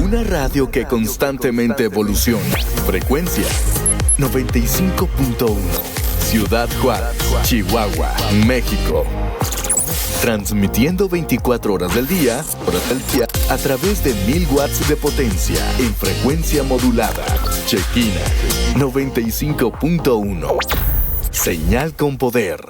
Una radio que constantemente evoluciona. Frecuencia 95.1. Ciudad Juárez, Chihuahua, México. Transmitiendo 24 horas del día a través de 1000 watts de potencia en frecuencia modulada. Chequina 95.1. Señal con poder.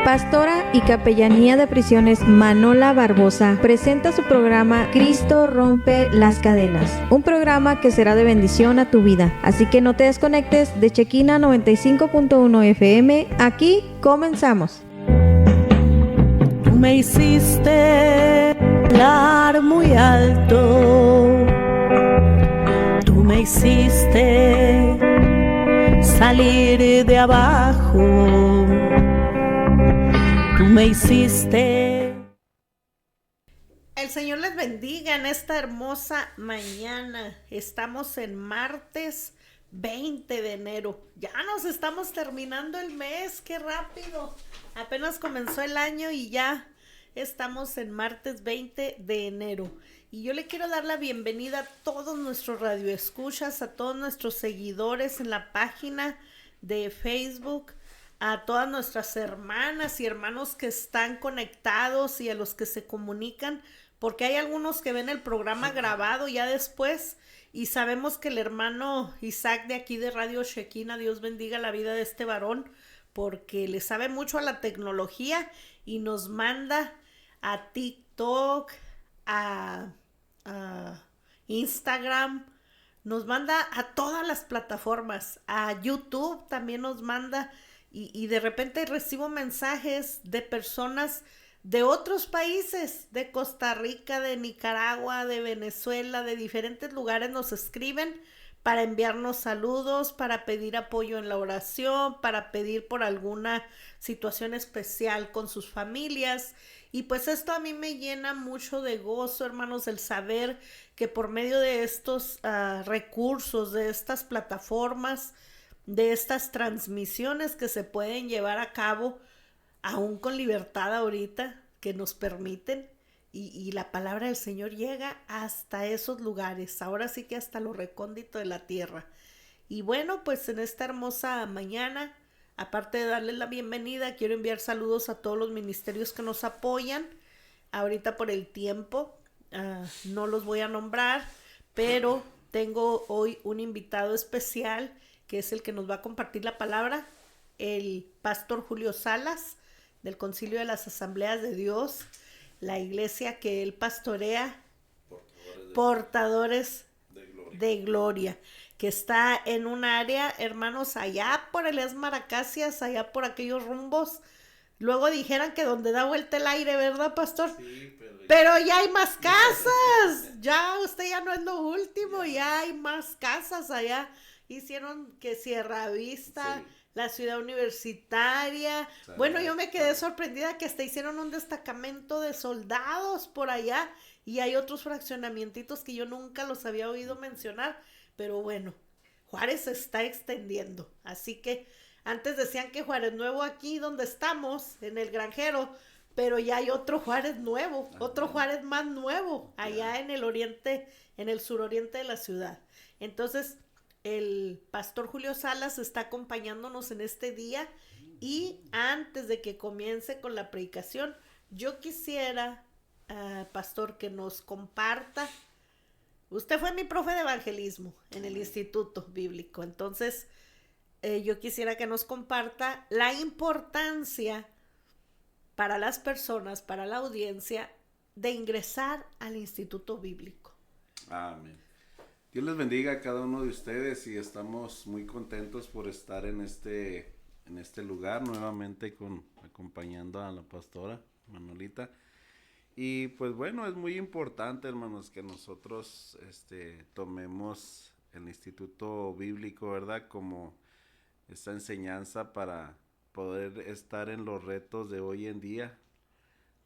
Pastora y Capellanía de Prisiones Manola Barbosa presenta su programa Cristo rompe las cadenas, un programa que será de bendición a tu vida, así que no te desconectes de Chequina 95.1 FM, aquí comenzamos. Tú me hiciste volar muy alto, tú me hiciste salir de abajo, tú me hiciste. El Señor les bendiga en esta hermosa mañana. Estamos en martes 20 de enero. Ya nos estamos terminando el mes, qué rápido. Apenas comenzó el año y ya estamos en martes 20 de enero. Y yo le quiero dar la bienvenida a todos nuestros radioescuchas, a todos nuestros seguidores en la página de Facebook, a todas nuestras hermanas y hermanos que están conectados y a los que se comunican, porque hay algunos que ven el programa grabado ya después y sabemos que el hermano Isaac de aquí de Radio Chequina, Dios bendiga la vida de este varón, porque le sabe mucho a la tecnología y nos manda a TikTok, a Instagram, nos manda a todas las plataformas, a YouTube también nos manda. Y de repente recibo mensajes de personas de otros países, de Costa Rica, de Nicaragua, de Venezuela, de diferentes lugares nos escriben para enviarnos saludos, para pedir apoyo en la oración, para pedir por alguna situación especial con sus familias. Y pues esto a mí me llena mucho de gozo, hermanos, el saber que por medio de estos recursos, de estas plataformas, de estas transmisiones que se pueden llevar a cabo aún con libertad ahorita, que nos permiten, y la palabra del Señor llega hasta esos lugares, ahora sí que hasta lo recóndito de la tierra. Y bueno, pues en esta hermosa mañana, aparte de darles la bienvenida, quiero enviar saludos a todos los ministerios que nos apoyan. Ahorita por el tiempo no los voy a nombrar, pero tengo hoy un invitado especial que es el que nos va a compartir la palabra, el pastor Julio Salas, del Concilio de las Asambleas de Dios, la iglesia que él pastorea, Portadores de Gloria, que está en un área, hermanos, allá por el Esmaracasias, allá por aquellos rumbos. Luego dijeran que donde da vuelta el aire, ¿verdad, pastor? Sí, pero ya hay más casas, ya usted ya no es lo último, ya hay más casas allá. Hicieron que Sierra Vista, sí, la ciudad universitaria. Bueno, yo me quedé sorprendida que hasta hicieron un destacamento de soldados por allá y hay otros fraccionamientos que yo nunca los había oído mencionar, pero bueno, Juárez se está extendiendo, así que antes decían que Juárez Nuevo aquí donde estamos, en el Granjero, pero ya hay otro Juárez nuevo, otro Juárez más nuevo, allá en el oriente, en el suroriente de la ciudad. Entonces, el pastor Julio Salas está acompañándonos en este día y antes de que comience con la predicación, yo quisiera, pastor, que nos comparta. Usted fue mi profe de evangelismo en el Instituto Bíblico, entonces yo quisiera que nos comparta la importancia para las personas, para la audiencia, de ingresar al Instituto Bíblico. Amén. Dios les bendiga a cada uno de ustedes y estamos muy contentos por estar en este lugar nuevamente acompañando a la pastora Manolita. Y pues bueno, es muy importante, hermanos, que nosotros tomemos el Instituto Bíblico, ¿verdad? Como esta enseñanza para poder estar en los retos de hoy en día.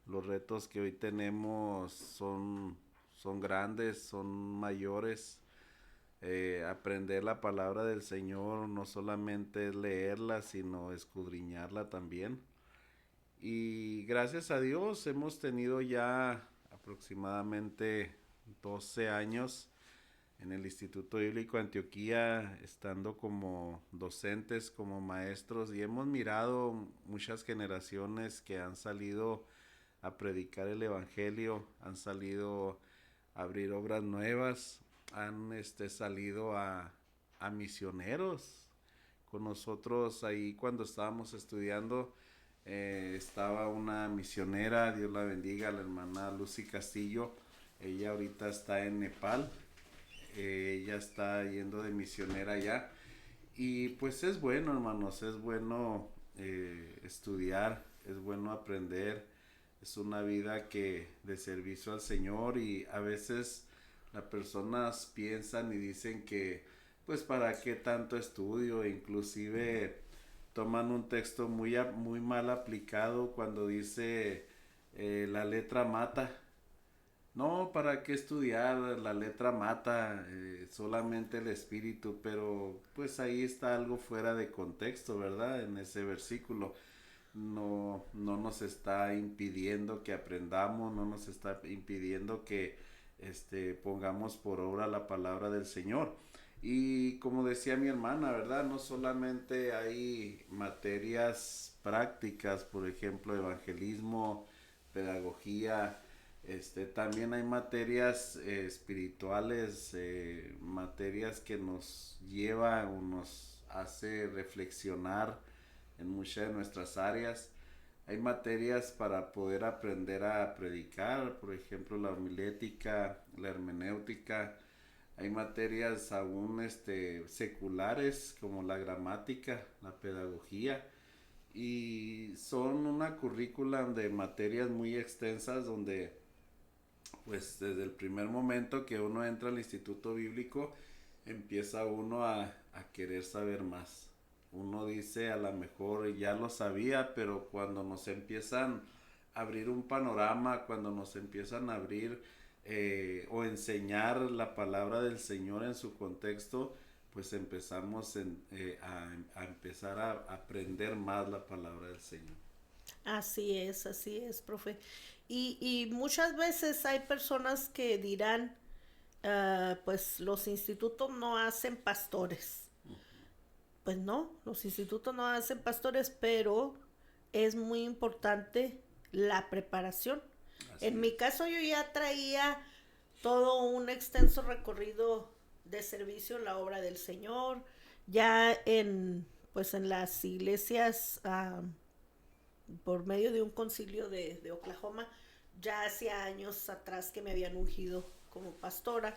Los retos que hoy tenemos son son grandes, son mayores. Aprender la palabra del Señor no solamente es leerla, sino escudriñarla también. Y gracias a Dios hemos tenido ya aproximadamente 12 años en el Instituto Bíblico Antioquía, estando como docentes, como maestros, y hemos mirado muchas generaciones que han salido a predicar el Evangelio, han salido a abrir obras nuevas, han salido a misioneros. Con nosotros ahí cuando estábamos estudiando, estaba una misionera, Dios la bendiga, la hermana Lucy Castillo. Ella ahorita está en Nepal, ella está yendo de misionera allá. Y pues es bueno, hermanos, es bueno estudiar, es bueno aprender. Es una vida de servicio al Señor, y a veces las personas piensan y dicen que pues para qué tanto estudio, e inclusive toman un texto muy mal aplicado cuando dice la letra mata. No, ¿para qué estudiar? La letra mata, solamente el espíritu, pero pues ahí está algo fuera de contexto, ¿verdad? En ese versículo no nos está impidiendo que aprendamos, no nos está impidiendo que pongamos por obra la palabra del Señor. Y como decía mi hermana, ¿verdad? No solamente hay materias prácticas, por ejemplo, evangelismo, pedagogía, también hay materias espirituales, materias que nos lleva o nos hace reflexionar en muchas de nuestras áreas. Hay materias para poder aprender a predicar, por ejemplo, la homilética, la hermenéutica. Hay materias aún seculares como la gramática, la pedagogía, y son una currícula de materias muy extensas donde pues desde el primer momento que uno entra al Instituto Bíblico empieza uno a querer saber más. Uno dice, a lo mejor ya lo sabía, pero cuando nos empiezan a abrir un panorama, cuando nos empiezan a abrir o enseñar la palabra del Señor en su contexto, pues empezamos a empezar a aprender más la palabra del Señor. Así es, profe. Y muchas veces hay personas que dirán, pues los institutos no hacen pastores. Pues no, los institutos no hacen pastores, pero es muy importante la preparación. En mi caso yo ya traía todo un extenso recorrido de servicio en la obra del Señor, ya en las iglesias, por medio de un concilio de Oklahoma, ya hacía años atrás que me habían ungido como pastora,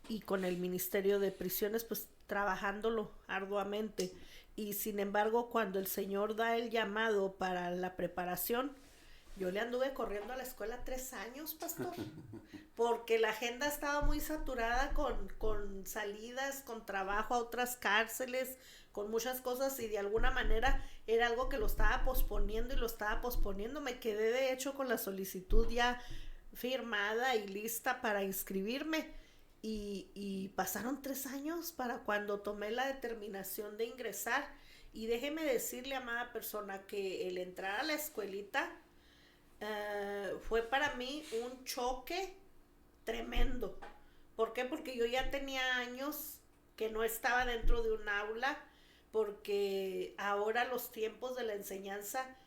y con el Ministerio de Prisiones pues trabajándolo arduamente. Y sin embargo, cuando el Señor da el llamado para la preparación, yo le anduve corriendo a la escuela 3 años, pastor, porque la agenda estaba muy saturada con salidas, con trabajo a otras cárceles, con muchas cosas, y de alguna manera era algo que lo estaba posponiendo y lo estaba posponiendo. Me quedé de hecho con la solicitud ya firmada y lista para inscribirme, y pasaron 3 años para cuando tomé la determinación de ingresar. Y déjeme decirle, amada persona, que el entrar a la escuelita fue para mí un choque tremendo. ¿Por qué? Porque yo ya tenía años que no estaba dentro de un aula, porque ahora los tiempos de la enseñanza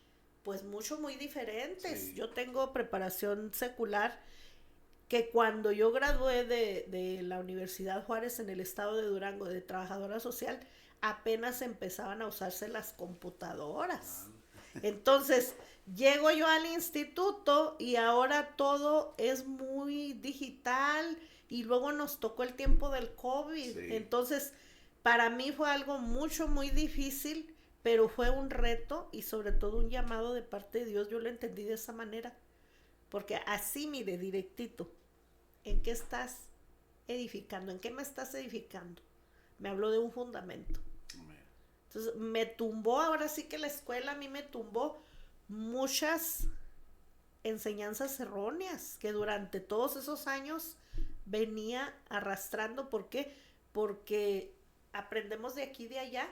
pues muy diferentes. Sí. Yo tengo preparación secular, que cuando yo gradué de la Universidad Juárez en el estado de Durango de trabajadora social, apenas empezaban a usarse las computadoras. Entonces llego yo al instituto y ahora todo es muy digital, y luego nos tocó el tiempo del COVID. Sí. Entonces para mí fue algo muy difícil, pero fue un reto y sobre todo un llamado de parte de Dios. Yo lo entendí de esa manera, porque así, mire, directito, ¿en qué estás edificando? ¿En qué me estás edificando? Me habló de un fundamento. Entonces me tumbó, ahora sí que la escuela a mí me tumbó muchas enseñanzas erróneas que durante todos esos años venía arrastrando. ¿Por qué? Porque aprendemos de aquí y de allá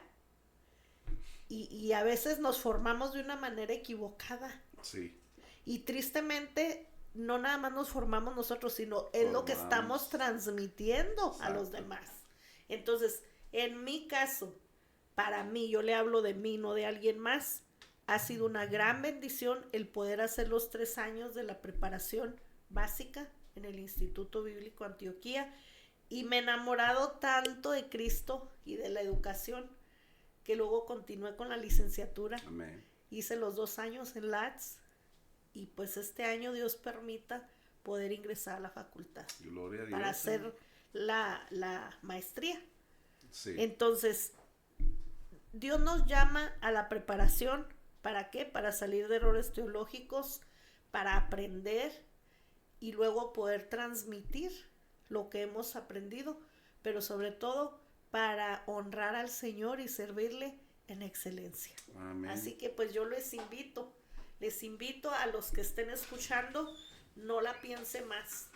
y a veces nos formamos de una manera equivocada. Sí. Y tristemente no nada más nos formamos nosotros, sino es lo que estamos transmitiendo. Exacto. A los demás. Entonces, en mi caso, para mí, yo le hablo de mí, no de alguien más, ha sido una gran bendición el poder hacer los 3 años de la preparación básica en el Instituto Bíblico Antioquía, y me he enamorado tanto de Cristo y de la educación que luego continué con la licenciatura. Amén. Hice los 2 años en LATS y pues este año Dios permita poder ingresar a la facultad. Gloria a Dios. Para hacer la maestría. Sí. Entonces, Dios nos llama a la preparación. ¿Para qué? Para salir de errores teológicos, para aprender y luego poder transmitir lo que hemos aprendido, pero sobre todo para honrar al Señor y servirle en excelencia. Amén. Así que pues yo les invito a los que estén escuchando, no la piense más.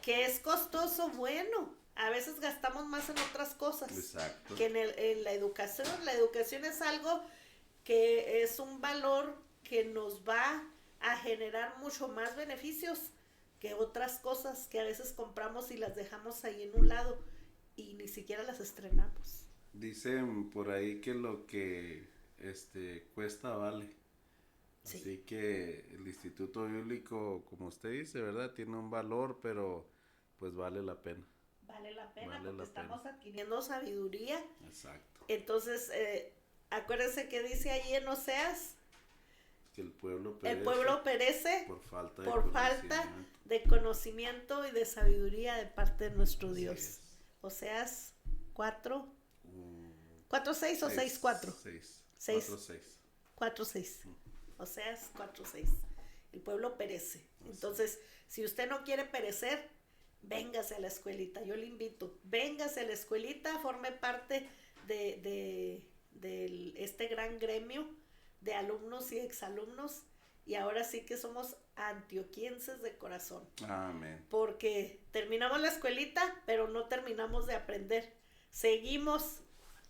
Que es costoso, bueno, a veces gastamos más en otras cosas. Exacto. Que en la educación. La educación es algo que es un valor que nos va a generar mucho más beneficios que otras cosas que a veces compramos y las dejamos ahí en un lado y ni siquiera las estrenamos. Dicen por ahí que lo que cuesta vale. Sí. Así que el Instituto Bíblico, como usted dice, ¿verdad? Tiene un valor, pero pues vale la pena. Vale la pena porque estamos adquiriendo sabiduría. Exacto. Entonces, acuérdense que dice ahí en Oseas que el pueblo perece por falta de conocimiento y de sabiduría de parte de nuestro Dios. Oseas 4, 4:6 o 6:4. 4:6. Oseas 4:6. El pueblo perece. Entonces, si usted no quiere perecer, véngase a la escuelita. Yo le invito, véngase a la escuelita, forme parte de este gran gremio de alumnos y exalumnos, y ahora sí que somos antioquienses de corazón. Amén. Porque terminamos la escuelita, pero no terminamos de aprender. Seguimos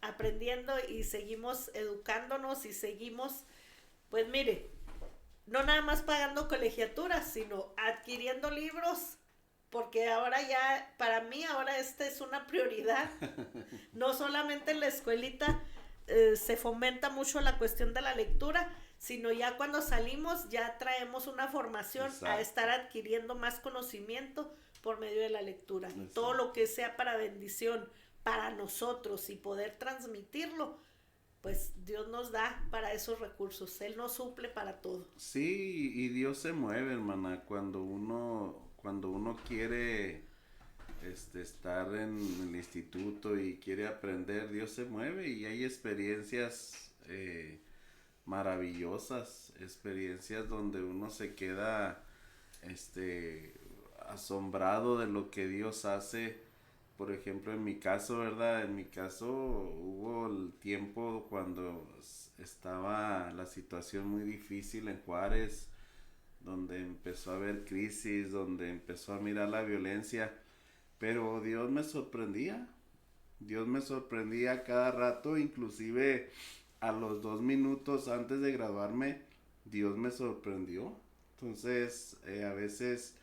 aprendiendo y seguimos educándonos y seguimos, pues mire, no nada más pagando colegiaturas, sino adquiriendo libros, porque ahora ya, para mí ahora esta es una prioridad. No solamente en la escuelita se fomenta mucho la cuestión de la lectura, sino ya cuando salimos ya traemos una formación. Exacto. A estar adquiriendo más conocimiento por medio de la lectura. Exacto. Todo lo que sea para bendición para nosotros y poder transmitirlo, pues Dios nos da para esos recursos. Él nos suple para todo. Sí, y Dios se mueve, hermana, cuando uno quiere estar en el instituto y quiere aprender, Dios se mueve y hay experiencias maravillosas, experiencias donde uno se queda asombrado de lo que Dios hace. Por ejemplo, en mi caso, ¿verdad? En mi caso hubo el tiempo cuando estaba la situación muy difícil en Juárez, donde empezó a haber crisis, donde empezó a mirar la violencia, pero Dios me sorprendía cada rato, inclusive a los 2 minutos antes de graduarme, Dios me sorprendió. Entonces, a veces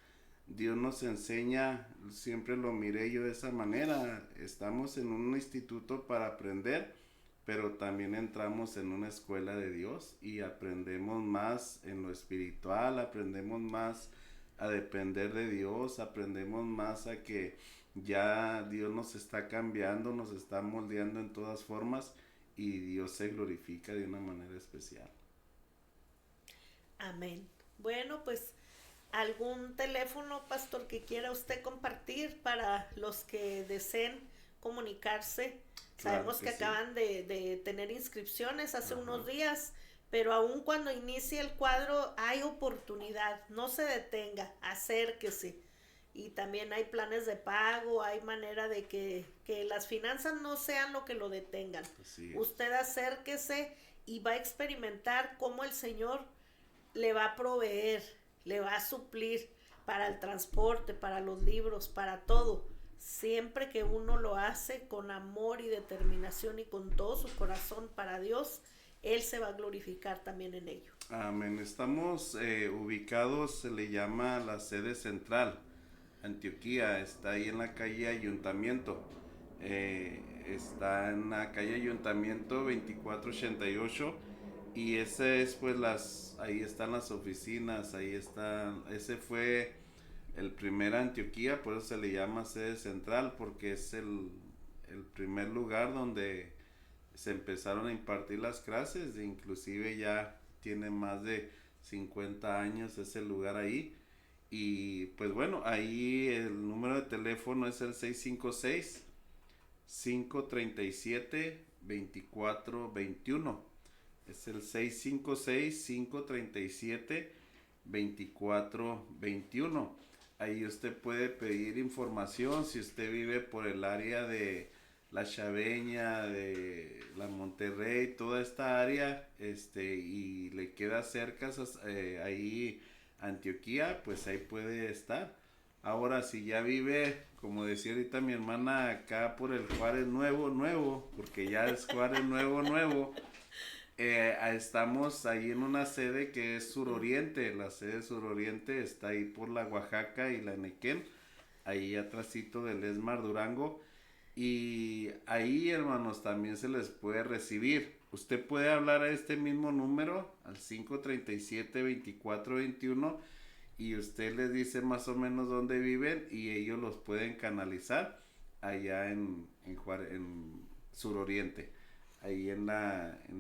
Dios nos enseña, siempre lo miré yo de esa manera, estamos en un instituto para aprender, pero también entramos en una escuela de Dios y aprendemos más en lo espiritual, aprendemos más a depender de Dios, aprendemos más a que ya Dios nos está cambiando, nos está moldeando en todas formas y Dios se glorifica de una manera especial. Amén. Bueno, pues algún teléfono, pastor, que quiera usted compartir para los que deseen comunicarse. Claro. Sabemos que sí. Acaban de tener inscripciones hace unos días, pero aún cuando inicie el cuadro hay oportunidad, no se detenga, acérquese. Y también hay planes de pago, hay manera de que las finanzas no sean lo que lo detengan. Usted acérquese y va a experimentar cómo el Señor le va a proveer, le va a suplir, para el transporte, para los libros, para todo. Siempre que uno lo hace con amor y determinación y con todo su corazón para Dios, Él se va a glorificar también en ello. Amén. Estamos ubicados, se le llama la sede central, Antioquía, está ahí en la calle Ayuntamiento. Está en la calle Ayuntamiento 2488 y ese es pues ahí están las oficinas, ahí están, ese fue el primer Antioquía, por eso se le llama sede central, porque es el primer lugar donde se empezaron a impartir las clases, inclusive ya tiene más de 50 años ese lugar ahí. Y pues bueno, ahí el número de teléfono es el 656-537-2421. Es el 656-537-2421. Ahí usted puede pedir información si usted vive por el área de La Chaveña, de la Monterrey, toda esta área, y le queda cerca ahí Antioquía, pues ahí puede estar. Ahora, si ya vive, como decía ahorita mi hermana, acá por el Juárez Nuevo, porque ya es Juárez Nuevo, estamos ahí en una sede que es Suroriente. La sede Suroriente está ahí por la Oaxaca y la Nequén, ahí atrásito del Esmar Durango. Y ahí, hermanos, también se les puede recibir. Usted puede hablar a este mismo número, al 537-2421, y usted les dice más o menos dónde viven y ellos los pueden canalizar allá en Suroriente, ahí en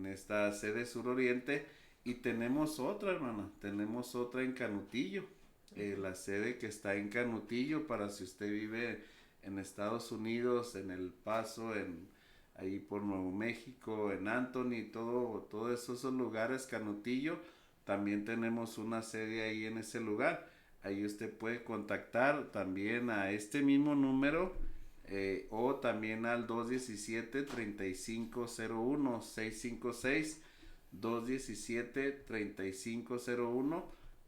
esta sede Suroriente. Y tenemos otra, hermana, tenemos otra en Canutillo, la sede que está en Canutillo, para si usted vive en Estados Unidos, en El Paso, ahí por Nuevo México, en Anthony, todos esos lugares, Canutillo, también tenemos una sede ahí en ese lugar. Ahí usted puede contactar también a este mismo número, o también al 217-3501, 656-217-3501,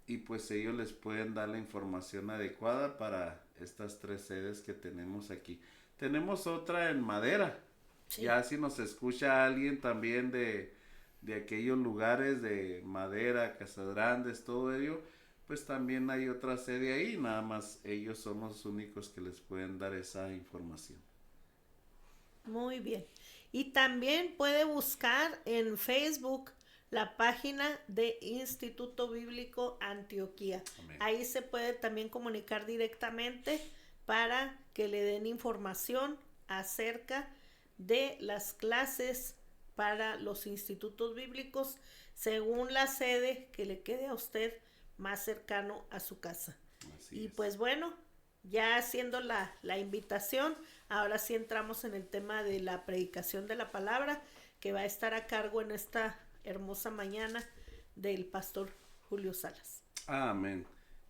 y pues ellos les pueden dar la información adecuada para estas 3 sedes que tenemos aquí. Tenemos otra en Madera. Sí. Ya si nos escucha alguien también de aquellos lugares de Madera, Casas Grandes, todo ello, pues también hay otra sede ahí, nada más ellos son los únicos que les pueden dar esa información. Muy bien. Y también puede buscar en Facebook la página de Instituto Bíblico Antioquía. Amén. Ahí se puede también comunicar directamente para que le den información acerca de las clases para los institutos bíblicos según la sede que le quede a usted más cercano a su casa. Así es. Pues bueno, ya haciendo la invitación, ahora sí entramos en el tema de la predicación de la palabra, que va a estar a cargo en esta hermosa mañana del pastor Julio Salas. Amén.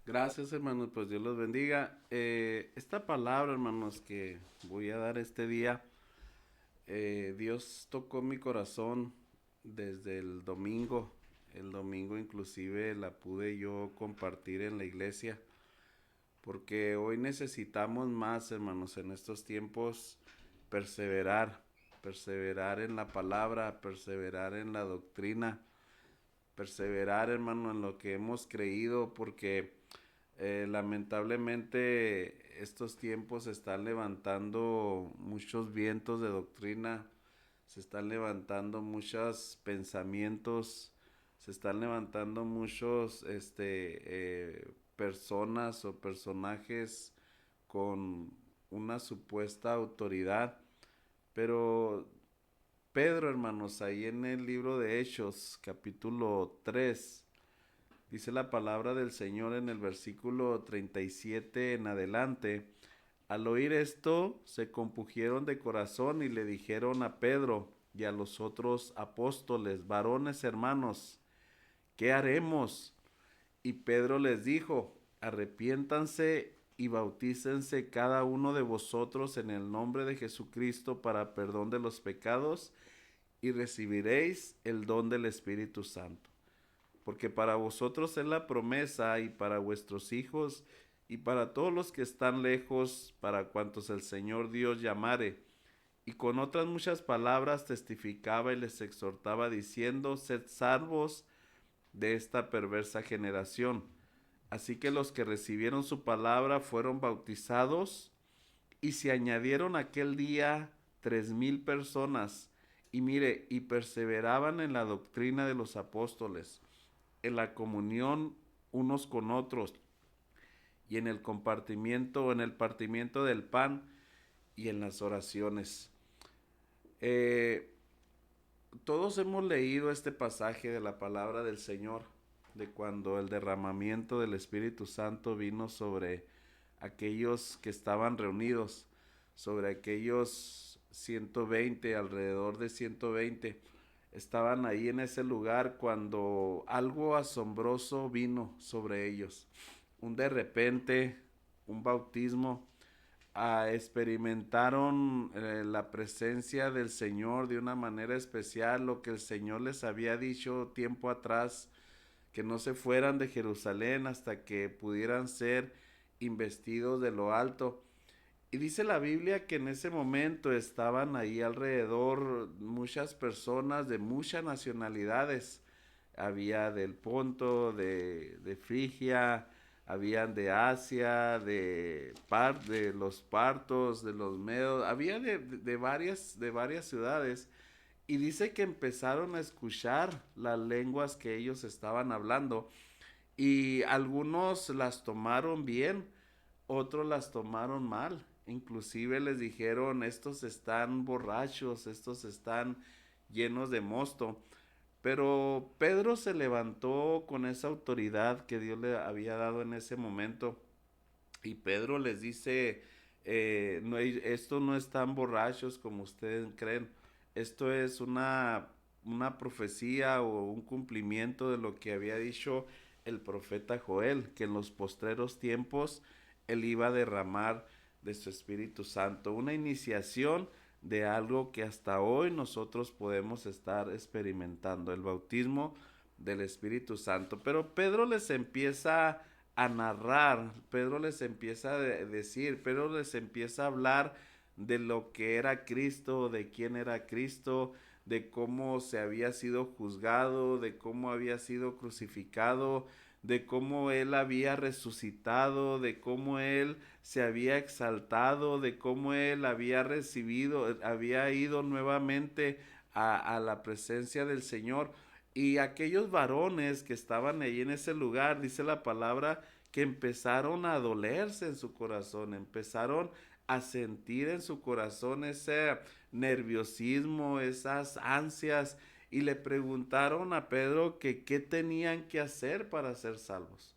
Gracias, hermanos, pues Dios los bendiga. Esta palabra, hermanos, que voy a dar este día, Dios tocó mi corazón desde el domingo. El domingo inclusive la pude yo compartir en la iglesia, porque hoy necesitamos más, hermanos, en estos tiempos, perseverar en la palabra, perseverar en la doctrina, perseverar, hermano, en lo que hemos creído, porque lamentablemente estos tiempos se están levantando muchos vientos de doctrina, se están levantando muchos pensamientos, se están levantando muchos personas o personajes con una supuesta autoridad. Pero Pedro, hermanos, ahí en el libro de Hechos, capítulo 3, dice la palabra del Señor en el versículo 37 en adelante: al oír esto, se compungieron de corazón y le dijeron a Pedro y a los otros apóstoles: varones hermanos, ¿qué haremos? Y Pedro les dijo: arrepiéntanse y bautícense cada uno de vosotros en el nombre de Jesucristo para perdón de los pecados, y recibiréis el don del Espíritu Santo. Porque para vosotros es la promesa, y para vuestros hijos, y para todos los que están lejos, para cuantos el Señor Dios llamare. Y con otras muchas palabras testificaba y les exhortaba diciendo, sed salvos de esta perversa generación. Así que los que recibieron su palabra fueron bautizados, y se añadieron aquel día 3,000 personas. Y mire, y perseveraban en la doctrina de los apóstoles, en la comunión unos con otros, y en el partimiento del pan, y en las oraciones. Todos hemos leído este pasaje de la palabra del Señor, de cuando el derramamiento del Espíritu Santo vino sobre aquellos que estaban reunidos, sobre aquellos 120, alrededor de 120, estaban ahí en ese lugar cuando algo asombroso vino sobre ellos. De repente, un bautismo. Experimentaron la presencia del Señor de una manera especial, lo que el Señor les había dicho tiempo atrás, que no se fueran de Jerusalén hasta que pudieran ser investidos de lo alto. Y dice la Biblia que en ese momento estaban ahí alrededor muchas personas de muchas nacionalidades. Había del Ponto, de Frigia, habían de Asia, de los partos, de los medos, había de varias ciudades. Y dice que empezaron a escuchar las lenguas que ellos estaban hablando, y algunos las tomaron bien, otros las tomaron mal. Inclusive les dijeron, estos están borrachos, estos están llenos de mosto. Pero Pedro se levantó con esa autoridad que Dios le había dado en ese momento, y Pedro les dice, esto no están borrachos como ustedes creen, esto es una profecía o un cumplimiento de lo que había dicho el profeta Joel, que en los postreros tiempos él iba a derramar de su Espíritu Santo, una iniciación de algo que hasta hoy nosotros podemos estar experimentando, el bautismo del Espíritu Santo. Pero Pedro les empieza a narrar, Pedro les empieza a decir, Pedro les empieza a hablar de lo que era Cristo, de quién era Cristo, de cómo se había sido juzgado, de cómo había sido crucificado, de cómo él había resucitado, de cómo él se había exaltado, de cómo él había ido nuevamente a la presencia del Señor. Y aquellos varones que estaban ahí en ese lugar, dice la palabra, que empezaron a dolerse en su corazón, empezaron a sentir en su corazón ese nerviosismo, esas ansias, y le preguntaron a Pedro que qué tenían que hacer para ser salvos.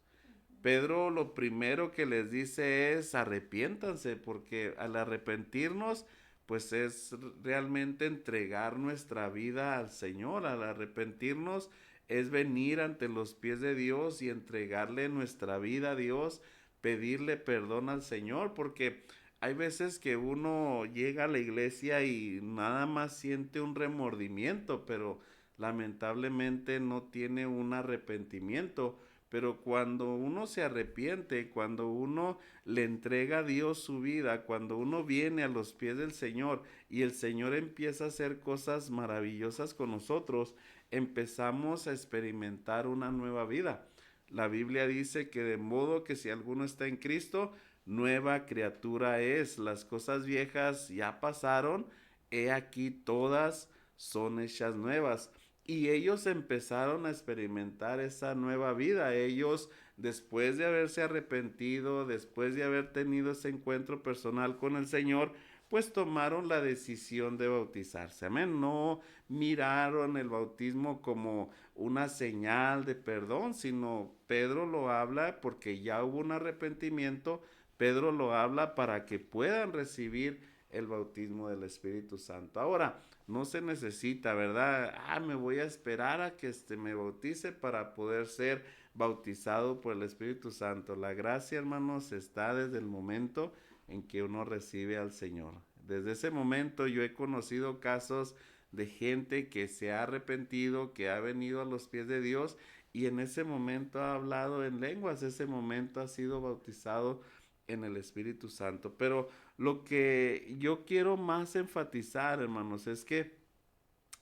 Pedro lo primero que les dice es arrepiéntanse, porque al arrepentirnos pues es realmente entregar nuestra vida al Señor. Al arrepentirnos es venir ante los pies de Dios y entregarle nuestra vida a Dios, pedirle perdón al Señor, porque hay veces que uno llega a la iglesia y nada más siente un remordimiento, pero lamentablemente no tiene un arrepentimiento. Pero cuando uno se arrepiente, cuando uno le entrega a Dios su vida, cuando uno viene a los pies del Señor y el Señor empieza a hacer cosas maravillosas con nosotros, empezamos a experimentar una nueva vida. La Biblia dice que de modo que si alguno está en Cristo, nueva criatura es. Las cosas viejas ya pasaron, he aquí todas son hechas nuevas. Y ellos empezaron a experimentar esa nueva vida. Ellos, después de haberse arrepentido, después de haber tenido ese encuentro personal con el Señor, pues tomaron la decisión de bautizarse. Amén. No miraron el bautismo como una señal de perdón, sino Pedro lo habla porque ya hubo un arrepentimiento. Pedro lo habla para que puedan recibir el bautismo del Espíritu Santo. Ahora, no se necesita, ¿verdad? Me voy a esperar a que me bautice para poder ser bautizado por el Espíritu Santo. La gracia, hermanos, está desde el momento en que uno recibe al Señor. Desde ese momento yo he conocido casos de gente que se ha arrepentido, que ha venido a los pies de Dios y en ese momento ha hablado en lenguas, ese momento ha sido bautizado en el Espíritu Santo. Pero lo que yo quiero más enfatizar, hermanos, es que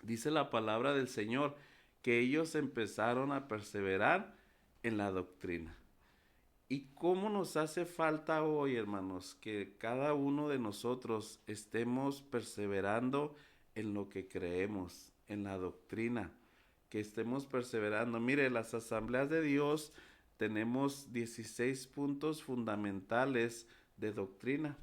dice la palabra del Señor que ellos empezaron a perseverar en la doctrina. ¿Y cómo nos hace falta hoy, hermanos, que cada uno de nosotros estemos perseverando en lo que creemos, en la doctrina, que estemos perseverando? Mire, las asambleas de Dios tenemos 16 puntos fundamentales de doctrina.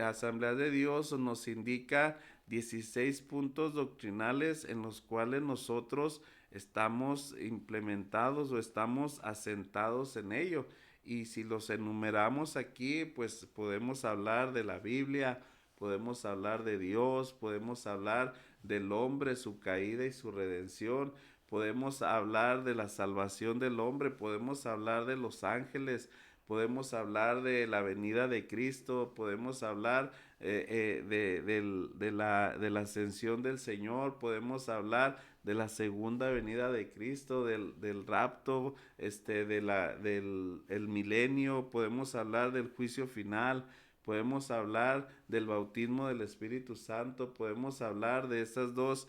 Asambleas de Dios nos indica 16 puntos doctrinales en los cuales nosotros estamos implementados o estamos asentados en ello. Y si los enumeramos aquí, pues podemos hablar de la Biblia, podemos hablar de Dios, podemos hablar del hombre, su caída y su redención, podemos hablar de la salvación del hombre, podemos hablar de los ángeles, podemos hablar de la venida de Cristo, podemos hablar de la ascensión del Señor, podemos hablar de la segunda venida de Cristo, del rapto, del milenio, podemos hablar del juicio final, podemos hablar del bautismo del Espíritu Santo, podemos hablar de esas dos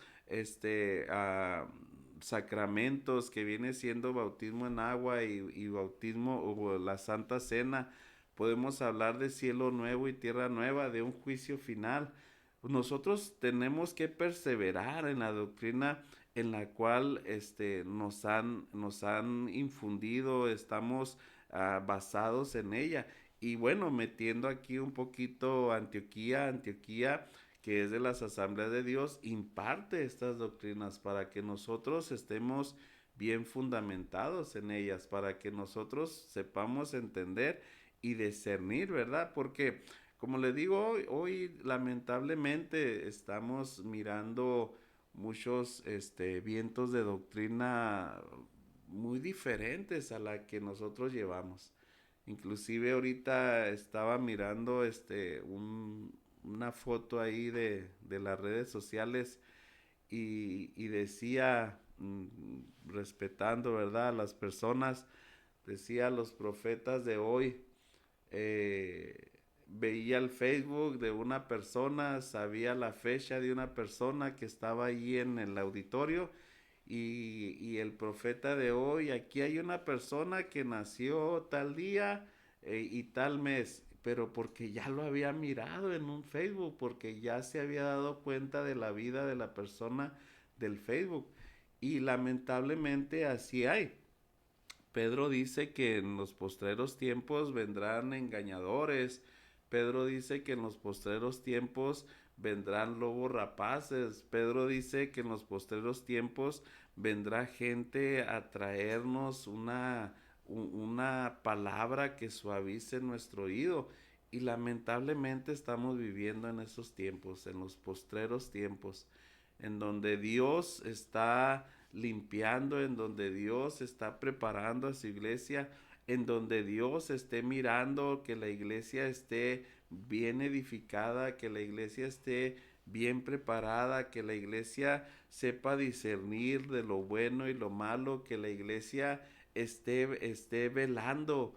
sacramentos que viene siendo bautismo en agua y bautismo o la Santa Cena. Podemos hablar de cielo nuevo y tierra nueva, de un juicio final. Nosotros tenemos que perseverar en la doctrina en la cual nos han infundido, estamos basados en ella. Y bueno, metiendo aquí un poquito Antioquía, que es de las Asambleas de Dios, imparte estas doctrinas para que nosotros estemos bien fundamentados en ellas, para que nosotros sepamos entender y discernir, ¿verdad? Porque, como le digo, hoy lamentablemente estamos mirando muchos vientos de doctrina muy diferentes a la que nosotros llevamos. Inclusive ahorita estaba mirando una foto ahí de las redes sociales y decía, respetando, ¿verdad?, a las personas, decía los profetas de hoy, veía el Facebook de una persona, sabía la fecha de una persona que estaba ahí en el auditorio y el profeta de hoy, aquí hay una persona que nació tal día y tal mes, pero porque ya lo había mirado en un Facebook, porque ya se había dado cuenta de la vida de la persona del Facebook. Y lamentablemente así hay. Pedro dice que en los postreros tiempos vendrán engañadores. Pedro dice que en los postreros tiempos vendrán lobos rapaces. Pedro dice que en los postreros tiempos vendrá gente a traernos una palabra que suavice nuestro oído. Y lamentablemente estamos viviendo en esos tiempos, en los postreros tiempos, en donde Dios está limpiando, en donde Dios está preparando a su iglesia, en donde Dios esté mirando que la iglesia esté bien edificada, que la iglesia esté bien preparada, que la iglesia sepa discernir de lo bueno y lo malo, que la iglesia esté velando.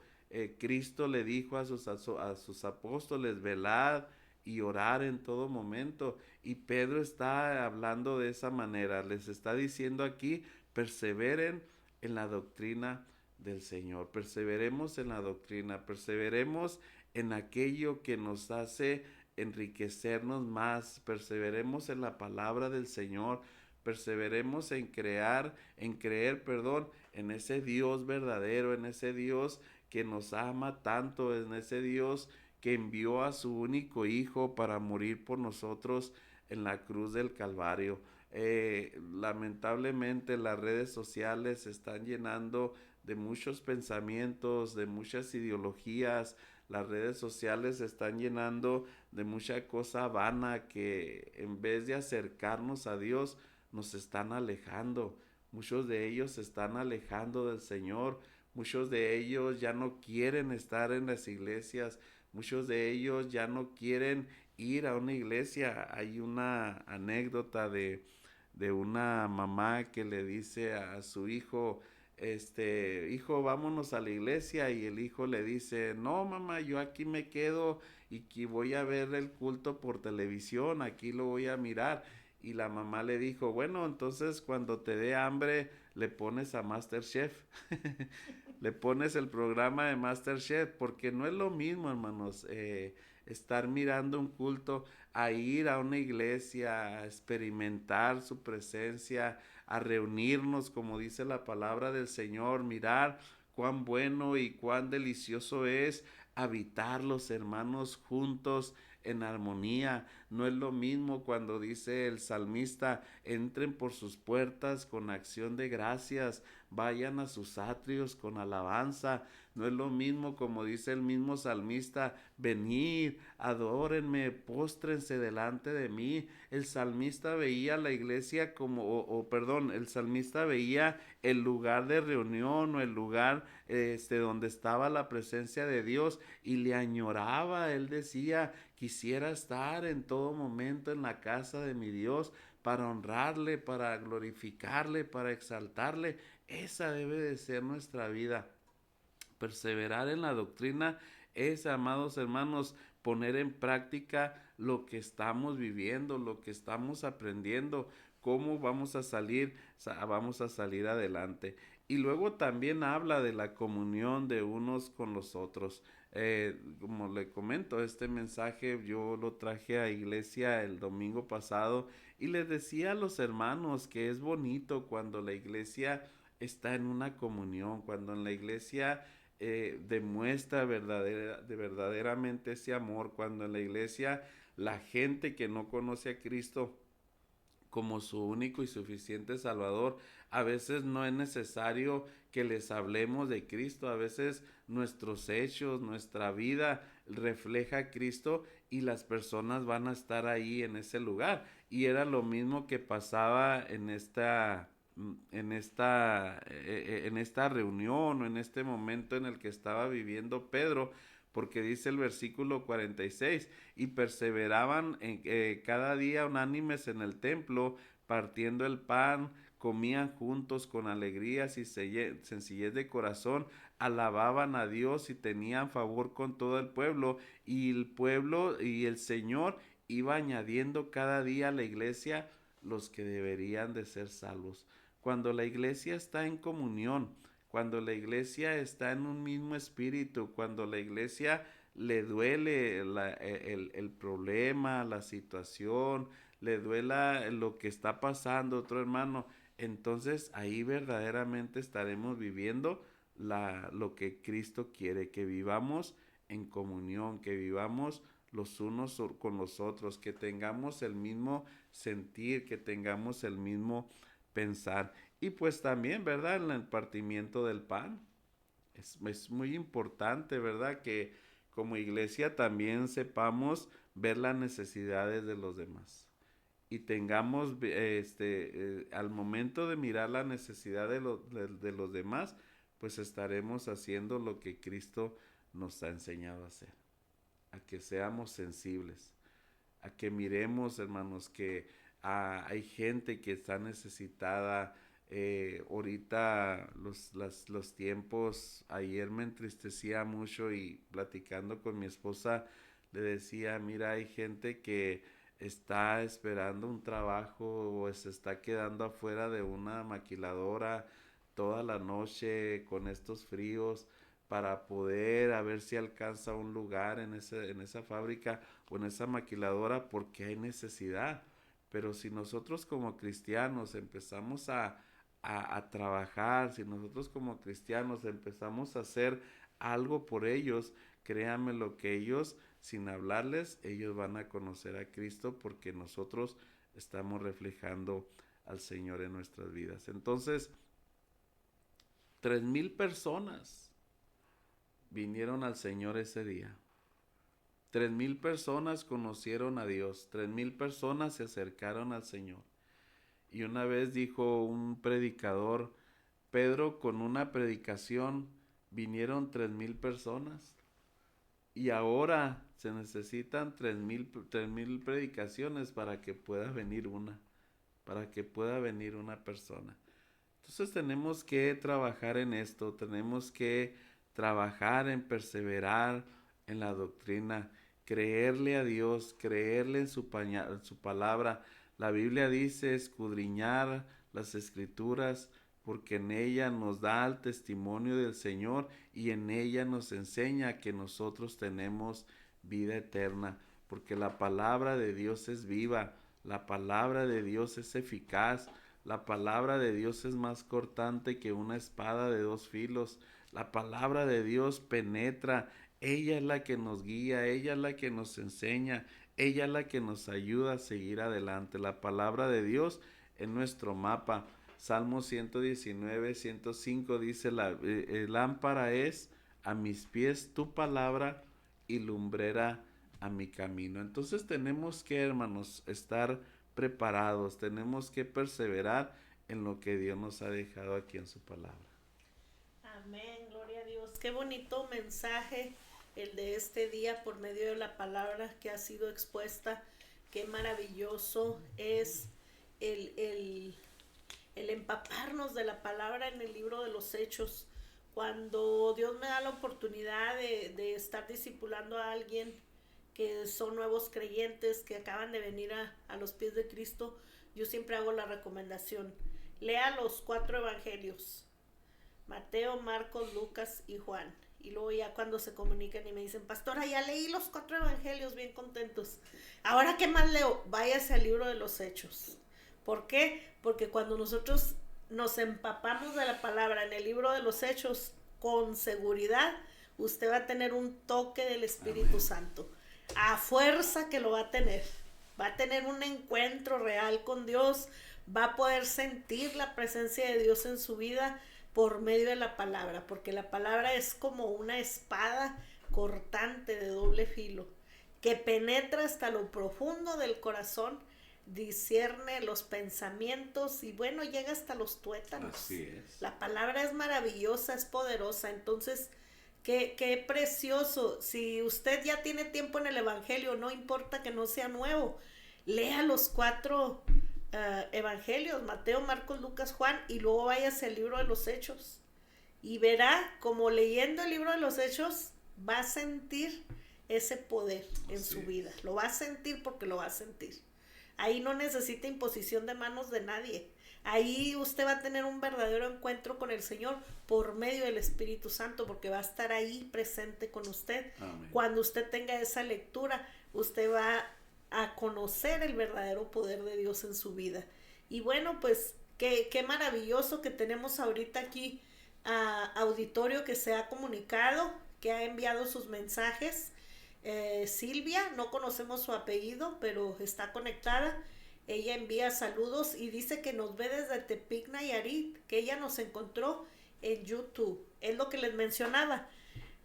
Cristo le dijo a sus apóstoles, velad y orar en todo momento. Y Pedro está hablando de esa manera, les está diciendo aquí, perseveren en la doctrina del Señor, perseveremos en la doctrina, perseveremos en aquello que nos hace enriquecernos más, perseveremos en la palabra del Señor, perseveremos en creer, en ese Dios verdadero, en ese Dios que nos ama tanto, en ese Dios que envió a su único Hijo para morir por nosotros en la cruz del Calvario. Lamentablemente las redes sociales se están llenando de muchos pensamientos, de muchas ideologías. Las redes sociales se están llenando de mucha cosa vana que en vez de acercarnos a Dios, nos están alejando. Muchos de ellos se están alejando del Señor. Muchos de ellos ya no quieren estar en las iglesias. Muchos de ellos ya no quieren ir a una iglesia. Hay una anécdota de una mamá que le dice a su hijo, hijo, vámonos a la iglesia, y el hijo le dice, no mamá, yo aquí me quedo y que voy a ver el culto por televisión, aquí lo voy a mirar. Y la mamá le dijo, bueno, entonces cuando te dé hambre le pones a MasterChef, le pones el programa de MasterChef, porque no es lo mismo, hermanos, estar mirando un culto, a ir a una iglesia, a experimentar su presencia, a reunirnos, como dice la palabra del Señor, mirar cuán bueno y cuán delicioso es habitar los hermanos juntos en armonía. No es lo mismo cuando dice el salmista, entren por sus puertas con acción de gracias, vayan a sus atrios con alabanza. No es lo mismo como dice el mismo salmista, venid, adórenme, póstrense delante de mí. El salmista veía la iglesia el salmista veía el lugar de reunión o el lugar donde estaba la presencia de Dios y le añoraba. Él decía, quisiera estar en todo momento en la casa de mi Dios para honrarle, para glorificarle, para exaltarle. Esa debe de ser nuestra vida. Perseverar en la doctrina es, amados hermanos, poner en práctica lo que estamos viviendo, lo que estamos aprendiendo, cómo vamos a salir adelante. Y luego también habla de la comunión de unos con los otros. Como le comento, este mensaje yo lo traje a iglesia el domingo pasado y les decía a los hermanos que es bonito cuando la iglesia está en una comunión, cuando en la iglesia demuestra verdaderamente ese amor, cuando en la iglesia la gente que no conoce a Cristo como su único y suficiente Salvador, a veces no es necesario que les hablemos de Cristo, a veces nuestros hechos, nuestra vida refleja a Cristo y las personas van a estar ahí en ese lugar. Y era lo mismo que pasaba en esta reunión o en este momento en el que estaba viviendo Pedro, porque dice el versículo 46, y perseveraban cada día unánimes en el templo, partiendo el pan, comían juntos con alegrías y sencillez de corazón, alababan a Dios y tenían favor con todo el pueblo, y el Señor iba añadiendo cada día a la iglesia los que deberían de ser salvos. Cuando la iglesia está en comunión, cuando la iglesia está en un mismo espíritu, cuando la iglesia le duele el problema, la situación, le duela lo que está pasando otro hermano, entonces ahí verdaderamente estaremos viviendo lo que Cristo quiere, que vivamos en comunión, que vivamos los unos con los otros, que tengamos el mismo sentir, que tengamos el mismo pensar. Y pues también, ¿verdad? En el partimiento del pan. Es muy importante, ¿verdad? Que como iglesia también sepamos ver las necesidades de los demás. Y tengamos, al momento de mirar la necesidad de los demás, pues estaremos haciendo lo que Cristo nos ha enseñado a hacer. A que seamos sensibles. A que miremos, hermanos, que hay gente que está necesitada. Ahorita los tiempos, ayer me entristecía mucho y platicando con mi esposa le decía, mira, hay gente que está esperando un trabajo o se está quedando afuera de una maquiladora toda la noche con estos fríos para poder a ver si alcanza un lugar en esa fábrica o en esa maquiladora porque hay necesidad. Pero si nosotros como cristianos empezamos a trabajar, si nosotros como cristianos empezamos a hacer algo por ellos, créanme lo que ellos, sin hablarles, ellos van a conocer a Cristo porque nosotros estamos reflejando al Señor en nuestras vidas. Entonces, 3,000 personas vinieron al Señor ese día. 3,000 personas conocieron a Dios, 3,000 personas se acercaron al Señor. Y una vez dijo un predicador, Pedro, con una predicación vinieron 3,000 personas. Y ahora se necesitan 3,000 predicaciones para que pueda venir una persona. Entonces tenemos que trabajar en esto, tenemos que trabajar en perseverar en la doctrina, creerle a Dios, creerle en su palabra. La Biblia dice escudriñar las escrituras porque en ella nos da el testimonio del Señor y en ella nos enseña que nosotros tenemos vida eterna, porque la palabra de Dios es viva, la palabra de Dios es eficaz, la palabra de Dios es más cortante que una espada de dos filos. La palabra de Dios penetra. Ella es la que nos guía, ella es la que nos enseña, ella es la que nos ayuda a seguir adelante. La palabra de Dios es nuestro mapa. Salmo 119, 105 dice, lámpara es a mis pies tu palabra y lumbrera a mi camino. Entonces tenemos que, hermanos, estar preparados, tenemos que perseverar en lo que Dios nos ha dejado aquí en su palabra. Amén, gloria a Dios. Qué bonito mensaje el de este día por medio de la palabra que ha sido expuesta. Qué maravilloso es el empaparnos de la palabra en el libro de los Hechos. Cuando Dios me da la oportunidad de estar discipulando a alguien que son nuevos creyentes, que acaban de venir a los pies de Cristo, yo siempre hago la recomendación: lea los 4 evangelios, Mateo, Marcos, Lucas y Juan. Y luego ya cuando se comunican y me dicen, pastora, ya leí los 4 evangelios, bien contentos, ¿ahora qué más leo? Váyase al libro de los Hechos. ¿Por qué? Porque cuando nosotros nos empapamos de la palabra en el libro de los Hechos, con seguridad, usted va a tener un toque del Espíritu Santo. A fuerza que lo va a tener un encuentro real con Dios, va a poder sentir la presencia de Dios en su vida por medio de la palabra, porque la palabra es como una espada cortante de doble filo, que penetra hasta lo profundo del corazón, discierne los pensamientos y bueno, llega hasta los tuétanos. Así es. La palabra es maravillosa, es poderosa. Entonces, qué precioso. Si usted ya tiene tiempo en el evangelio, no importa que no sea nuevo, lea los 4 evangelios, Mateo, Marcos, Lucas, Juan, y luego váyase al libro de los Hechos y verá como leyendo el libro de los Hechos va a sentir ese poder en su vida. Lo va a sentir porque lo va a sentir. Ahí no necesita imposición de manos de nadie. Ahí usted va a tener un verdadero encuentro con el Señor por medio del Espíritu Santo, porque va a estar ahí presente con usted. Amén. Cuando usted tenga esa lectura, usted va a conocer el verdadero poder de Dios en su vida. Y bueno, pues qué maravilloso que tenemos ahorita aquí a auditorio que se ha comunicado, que ha enviado sus mensajes. Silvia, no conocemos su apellido, pero está conectada. Ella envía saludos y dice que nos ve desde Tepic, Nayarit, que ella nos encontró en YouTube. Es lo que les mencionaba.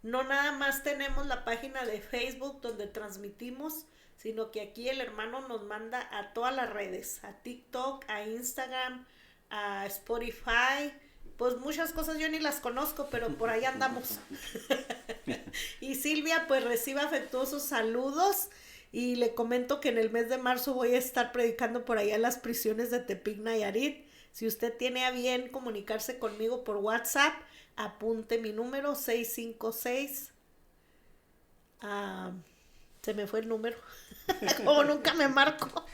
No nada más tenemos la página de Facebook donde transmitimos, sino que aquí el hermano nos manda a todas las redes, a TikTok, a Instagram, a Spotify. Pues muchas cosas yo ni las conozco, pero por ahí andamos. Y Silvia pues recibe afectuosos saludos y le comento que en el mes de marzo voy a estar predicando por allá en las prisiones de Tepic, Nayarit. Si usted tiene a bien comunicarse conmigo por WhatsApp, apunte mi número 656. Se me fue el número. Como nunca me marco.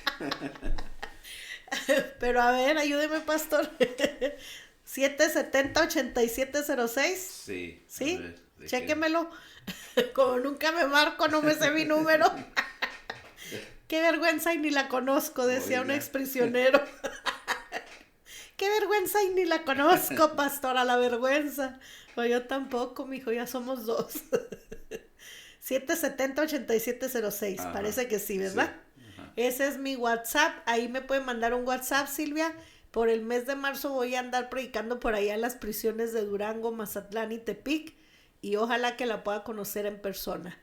Pero a ver, ayúdeme, pastor. 770-8706. Sí. ¿Sí? A ver, chéquemelo. Como nunca me marco, no me sé mi número. Qué vergüenza y ni la conozco, decía un exprisionero. Qué vergüenza y ni la conozco, pastora, la vergüenza. O yo tampoco, mijo, ya somos 2. 770-8706, Ajá. Parece que sí, ¿verdad? Sí. Ajá. Ese es mi WhatsApp, ahí me pueden mandar un WhatsApp, Silvia. Por el mes de marzo voy a andar predicando por allá en las prisiones de Durango, Mazatlán y Tepic, y ojalá que la pueda conocer en persona.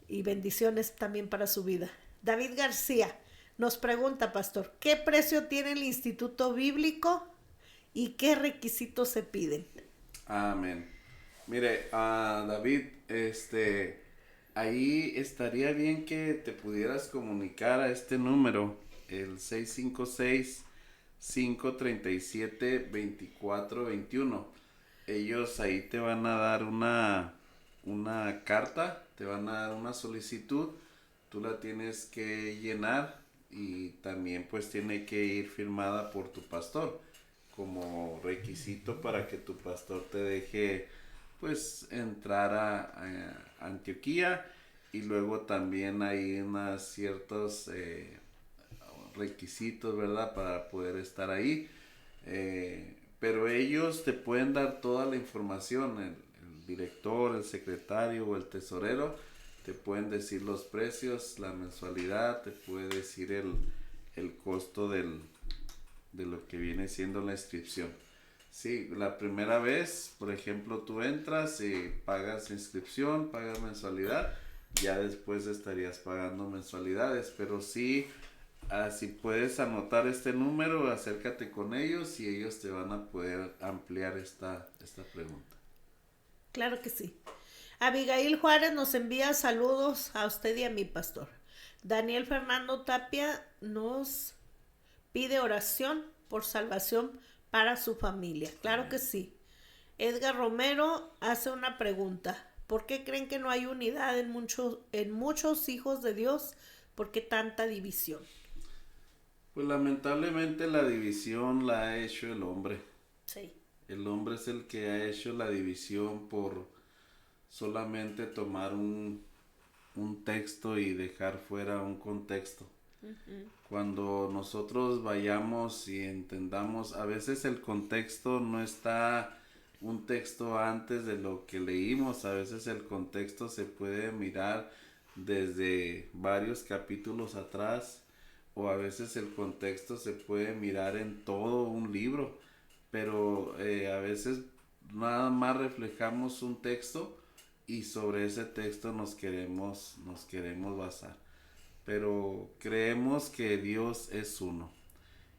Y bendiciones también para su vida. David García nos pregunta, pastor, ¿qué precio tiene el Instituto Bíblico y qué requisitos se piden? Amén. Mire, David, ahí estaría bien que te pudieras comunicar a este número, el 537-2421. Ellos ahí te van a dar una carta, te van a dar una solicitud, tú la tienes que llenar y también pues tiene que ir firmada por tu pastor como requisito para que tu pastor te deje pues entrar a Antioquía. Y luego también hay unos ciertos requisitos, ¿verdad? Para poder estar ahí. Pero ellos te pueden dar toda la información, el director, el secretario o el tesorero, te pueden decir los precios, la mensualidad, te puede decir el costo de lo que viene siendo la inscripción. Sí, la primera vez, por ejemplo, tú entras y pagas inscripción, pagas mensualidad, ya después estarías pagando mensualidades, pero sí, si puedes anotar este número, acércate con ellos y ellos te van a poder ampliar esta pregunta. Claro que sí. Abigail Juárez nos envía saludos a usted y a mi pastor. Daniel Fernando Tapia nos pide oración por salvación para su familia. Claro que sí. Edgar Romero hace una pregunta. ¿Por qué creen que no hay unidad en muchos hijos de Dios? ¿Por qué tanta división? Pues lamentablemente la división la ha hecho el hombre. Sí. El hombre es el que ha hecho la división por solamente tomar un texto y dejar fuera un contexto. Cuando nosotros vayamos y entendamos, a veces el contexto no está un texto antes de lo que leímos, a veces el contexto se puede mirar desde varios capítulos atrás, o a veces el contexto se puede mirar en todo un libro, pero a veces nada más reflejamos un texto y sobre ese texto nos queremos basar. Pero creemos que Dios es uno.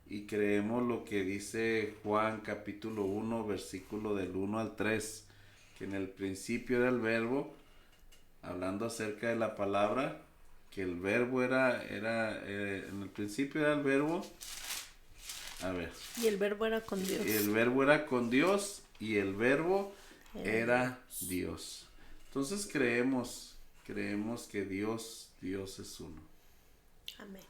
Y creemos lo que dice Juan capítulo 1, versículo del 1 al 3. Que en el principio era el verbo, hablando acerca de la palabra, que el verbo en el principio era el verbo. A ver. Y el verbo era con Dios. El verbo era con Dios y el verbo era Dios. Entonces creemos que Dios es uno. Amén.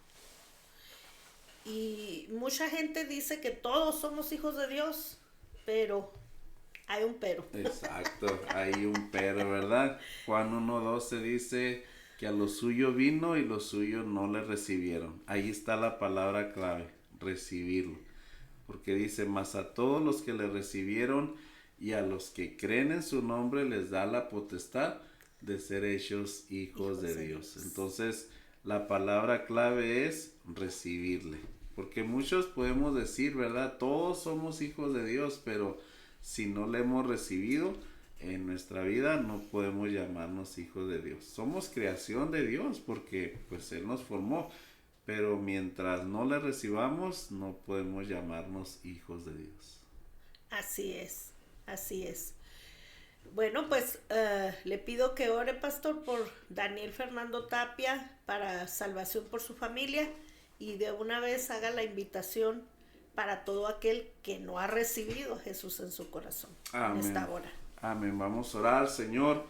Y mucha gente dice que todos somos hijos de Dios, pero hay un pero. Exacto, hay un pero, ¿verdad? Juan 1:12 dice que a lo suyo vino y los suyos no le recibieron. Ahí está la palabra clave, recibirlo. Porque dice, mas a todos los que le recibieron y a los que creen en su nombre les da la potestad de ser hechos hijos de Dios. Entonces, la palabra clave es recibirle. Porque muchos podemos decir, ¿verdad? Todos somos hijos de Dios, pero si no le hemos recibido en nuestra vida, no podemos llamarnos hijos de Dios. Somos creación de Dios porque pues Él nos formó, pero mientras no le recibamos, no podemos llamarnos hijos de Dios. Así es, así es. Bueno, pues le pido que ore, pastor, por Daniel Fernando Tapia para salvación por su familia y de una vez haga la invitación para todo aquel que no ha recibido a Jesús en su corazón. Amén. En esta hora. Amén. Vamos a orar, Señor.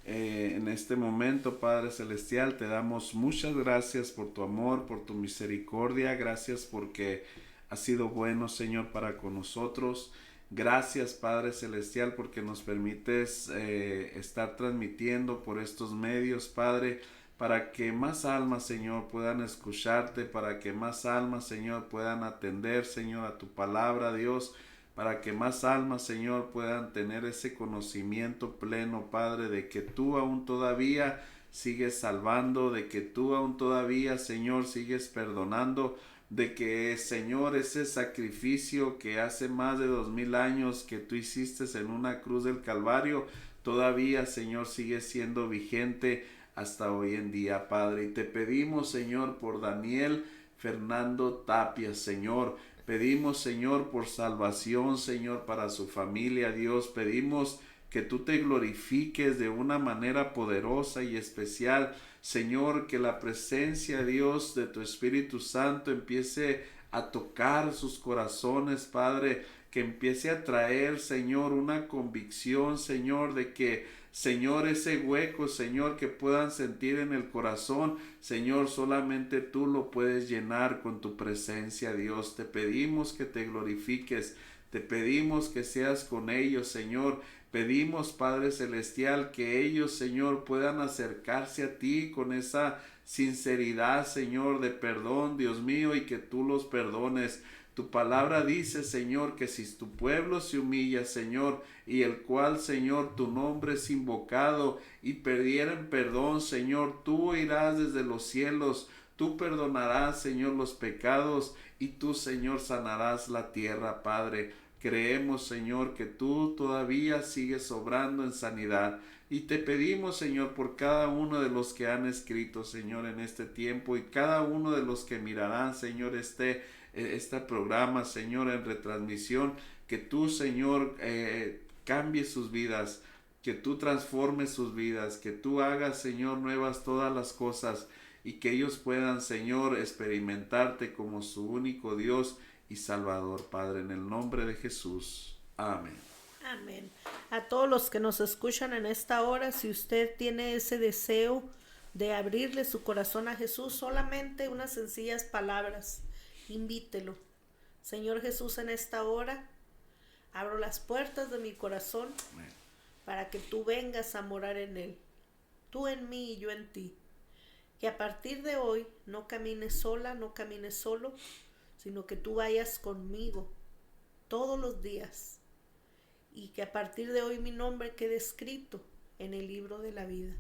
En este momento, Padre Celestial, te damos muchas gracias por tu amor, por tu misericordia. Gracias porque has sido bueno, Señor, para con nosotros. Gracias, Padre Celestial, porque nos permites estar transmitiendo por estos medios, Padre, para que más almas, Señor, puedan escucharte, para que más almas, Señor, puedan atender, Señor, a tu palabra, Dios, para que más almas, Señor, puedan tener ese conocimiento pleno, Padre, de que tú aún todavía sigues salvando, de que tú aún todavía, Señor, sigues perdonando, de que, Señor, ese sacrificio que hace más de 2000 años que tú hiciste en una cruz del Calvario, todavía, Señor, sigue siendo vigente hasta hoy en día, Padre. Y te pedimos, Señor, por Daniel Fernando Tapia, Señor. Pedimos, Señor, por salvación, Señor, para su familia, Dios. Pedimos que tú te glorifiques de una manera poderosa y especial, Señor, que la presencia, Dios, de tu Espíritu Santo empiece a tocar sus corazones, Padre, que empiece a traer, Señor, una convicción, Señor, de que, Señor, ese hueco, Señor, que puedan sentir en el corazón, Señor, solamente tú lo puedes llenar con tu presencia, Dios. Te pedimos que te glorifiques, te pedimos que seas con ellos, Señor. Pedimos, Padre Celestial, que ellos, Señor, puedan acercarse a ti con esa sinceridad, Señor, de perdón, Dios mío, y que tú los perdones. Tu palabra dice, Señor, que si tu pueblo se humilla, Señor, y el cual, Señor, tu nombre es invocado, y pidieran perdón, Señor, tú irás desde los cielos, tú perdonarás, Señor, los pecados, y tú, Señor, sanarás la tierra, Padre. Creemos, Señor, que tú todavía sigues obrando en sanidad. Y te pedimos, Señor, por cada uno de los que han escrito, Señor, en este tiempo, y cada uno de los que mirarán, Señor, este programa, Señor, en retransmisión, que tú, Señor, cambies sus vidas, que tú transformes sus vidas, que tú hagas, Señor, nuevas todas las cosas, y que ellos puedan, Señor, experimentarte como su único Dios y Salvador, Padre, en el nombre de Jesús. Amén. Amén. A todos los que nos escuchan en esta hora, si usted tiene ese deseo de abrirle su corazón a Jesús, solamente unas sencillas palabras, invítelo. Señor Jesús, en esta hora abro las puertas de mi corazón Amén. para que tú vengas a morar en él. Tú en mí y yo en ti. Que a partir de hoy no camines sola, no camines solo, sino que tú vayas conmigo todos los días. Y que a partir de hoy mi nombre quede escrito en el libro de la vida.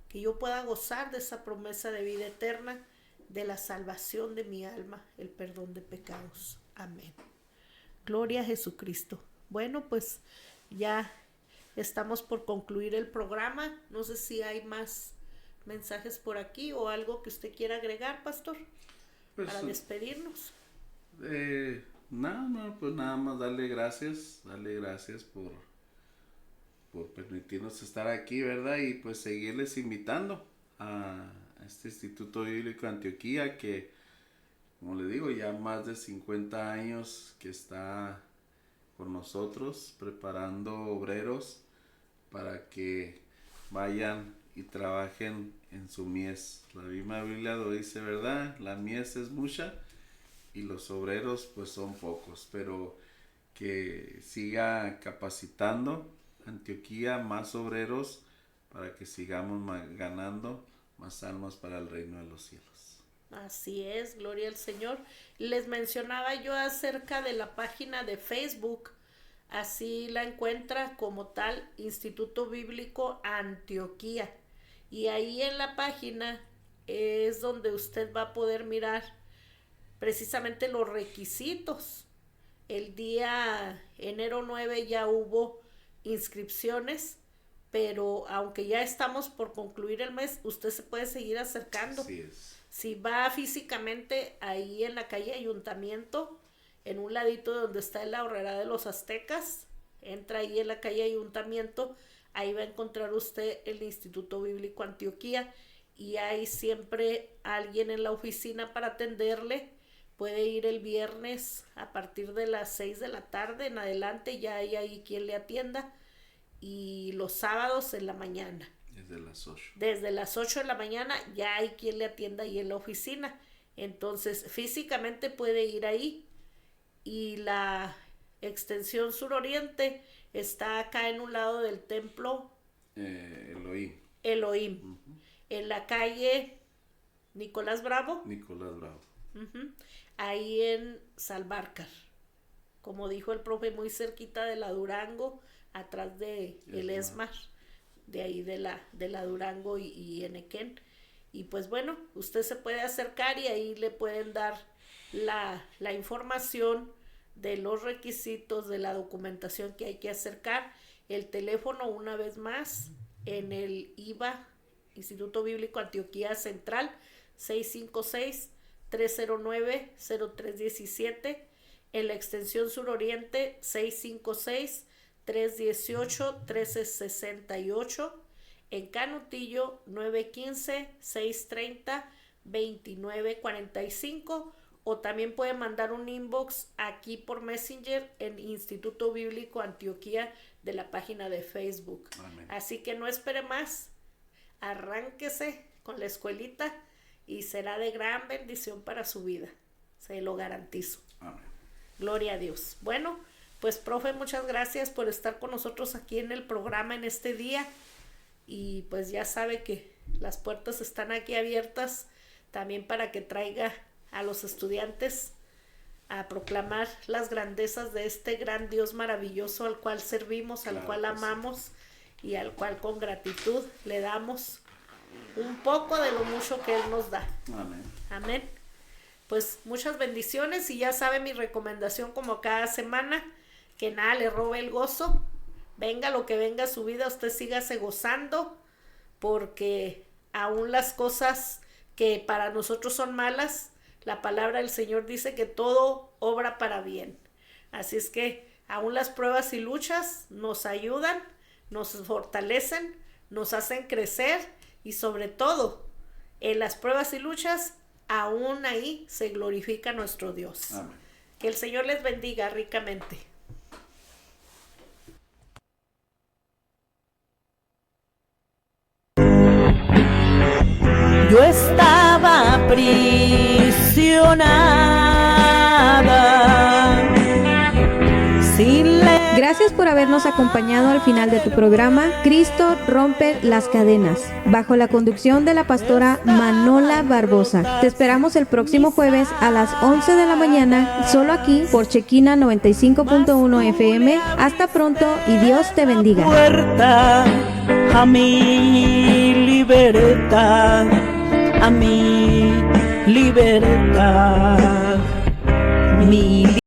Que yo pueda gozar de esa promesa de vida eterna, de la salvación de mi alma, el perdón de pecados. Amén. Gloria a Jesucristo. Bueno, pues ya estamos por concluir el programa. No sé si hay más mensajes por aquí o algo que usted quiera agregar, pastor, Pues, para despedirnos. Pues nada más darle gracias por permitirnos estar aquí, ¿verdad? Y pues seguirles invitando a este Instituto Bíblico Antioquía, que, como le digo, ya más de 50 años que está con nosotros preparando obreros para que vayan y trabajen en su mies. La misma Biblia lo dice, ¿verdad? La mies es mucha y los obreros pues son pocos, pero que siga capacitando Antioquía más obreros para que sigamos ganando más almas para el reino de los cielos. Así es, gloria al Señor. Les mencionaba yo acerca de la página de Facebook, así la encuentra como tal, Instituto Bíblico Antioquía. Y ahí en la página es donde usted va a poder mirar precisamente los requisitos. El día enero 9 ya hubo inscripciones, pero aunque ya estamos por concluir el mes, usted se puede seguir acercando. Así es. Si va físicamente ahí en la calle Ayuntamiento, en un ladito donde está la Horrera de los Aztecas, entra ahí en la calle Ayuntamiento, ahí va a encontrar usted el Instituto Bíblico Antioquía y hay siempre alguien en la oficina para atenderle. Puede ir el viernes a partir de las 6 de la tarde en adelante, ya hay ahí quien le atienda, y los sábados en la mañana. Desde las 8. Desde las 8 de la mañana ya hay quien le atienda ahí en la oficina. Entonces, físicamente puede ir ahí. Y la extensión suroriente está acá en un lado del templo Elohim. Uh-huh. En la calle Nicolás Bravo. Uh-huh. Ahí en Salvarcar. Como dijo el profe, muy cerquita de la Durango, atrás de el Esmar, de ahí de la Durango y Enequén. Y pues bueno, usted se puede acercar y ahí le pueden dar la información de los requisitos, de la documentación que hay que acercar. El teléfono, una vez más, en el IBA, Instituto Bíblico Antioquía Central, 656-309-0317, en la extensión suroriente, 656-318-1368, en Canutillo, 915-630-2945, o también puede mandar un inbox aquí por Messenger en Instituto Bíblico Antioquía de la página de Facebook. Amén. Así que no espere más, arránquese con la escuelita y será de gran bendición para su vida, se lo garantizo. Amén. Gloria a Dios. Bueno, pues profe, muchas gracias por estar con nosotros aquí en el programa en este día, y pues ya sabe que las puertas están aquí abiertas también para que traiga a los estudiantes a proclamar las grandezas de este gran Dios maravilloso al cual servimos, al cual amamos y al cual con gratitud le damos un poco de lo mucho que Él nos da. Amén. Amén. Pues muchas bendiciones, y ya sabe mi recomendación como cada semana, que nada le robe el gozo. Venga lo que venga a su vida, usted sígase gozando, porque aún las cosas que para nosotros son malas, la palabra del Señor dice que todo obra para bien. Así es que aún las pruebas y luchas nos ayudan, nos fortalecen, nos hacen crecer, y sobre todo en las pruebas y luchas, aún ahí se glorifica nuestro Dios. Amén. Que el Señor les bendiga ricamente. Yo estaba aprisionada sin ley. Gracias por habernos acompañado al final de tu programa Cristo rompe las cadenas, bajo la conducción de la pastora Manola Barbosa. Te esperamos el próximo jueves a las 11 de la mañana, solo aquí por Chequina 95.1 FM. Hasta pronto y Dios te bendiga. Puerta a mi libertad, a mi libertad, mi